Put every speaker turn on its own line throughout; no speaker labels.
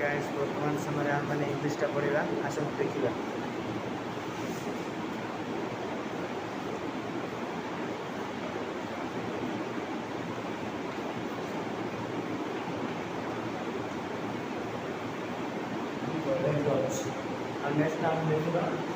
guys वर्तमान समय आम मैंने इंग्लीशटा पढ़ा आसत देखा नेक्स्ट आम देखा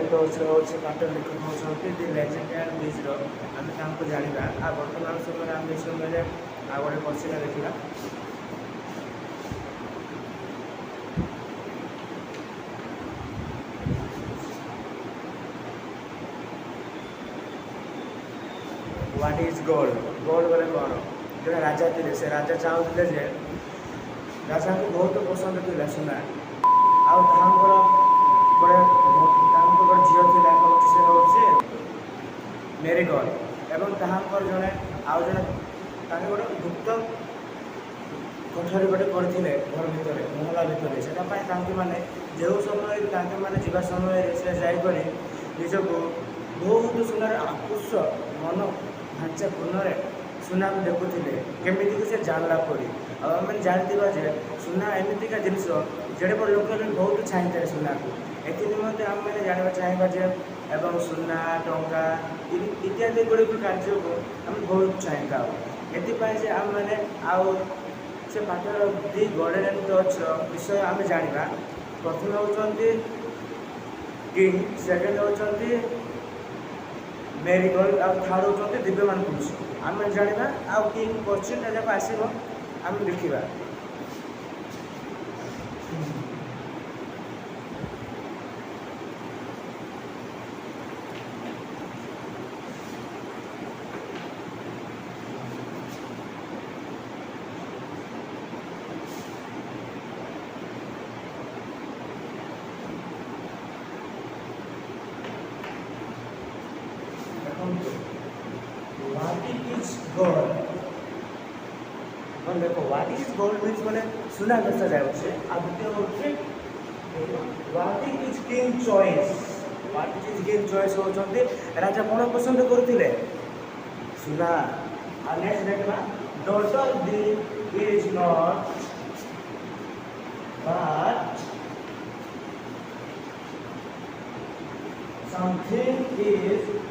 तो अच्छे पाटर लेखक होती दि लेजेंडरी बीज आम जाना आ बर्तमान समय आम समय आ गए क्वेश्चन देखा व्हाट इज गोल्ड गोल्ड बोले कौन जो राजा थे से राजा चाहते जे राजा को बहुत पसंद थी सुना आर गोटे झील थी से हूँ मेरीगोल्ड एवं तहांकर जड़े आउ जड़े गोटे गुप्त कोठरी गोटे करते घर भितर महला भितर से मैंने जो समय मैंने जावा समय से जाकर निजक बहुत सुनार आकुश मन ढांचा पूर्ण सुना को देखुले केमी से जानला पड़ी आम जानते जे सुना एमतीका जिनस जेड़े बड़ लोक बहुत चाहिए सुना को एनिमते आम मैंने जानवा चाहिए जे एवं सुना टंका इत्यादि गुड़ कार्य को आम बहुत चाहिए ये आम मैंने आउ से पाठर दि गोल्डन एंड टच विषय आम जाना प्रथम होती किंग सेकेंड होती मेरीगोल्ड आ थर्ड होती दिव्यमान पुरुष आम जाना आउ किंग क्वेश्चन जब आसो आम देखा देखो व्हाट इज गोल्ड मीन्स मैंने सुना दर्शा जाए आ द्वितीय होचे what is king choice what is king choice होचंती राजा कोन पसंद करथिले सुना आ नेक्स्ट देखना daughter the is not but something is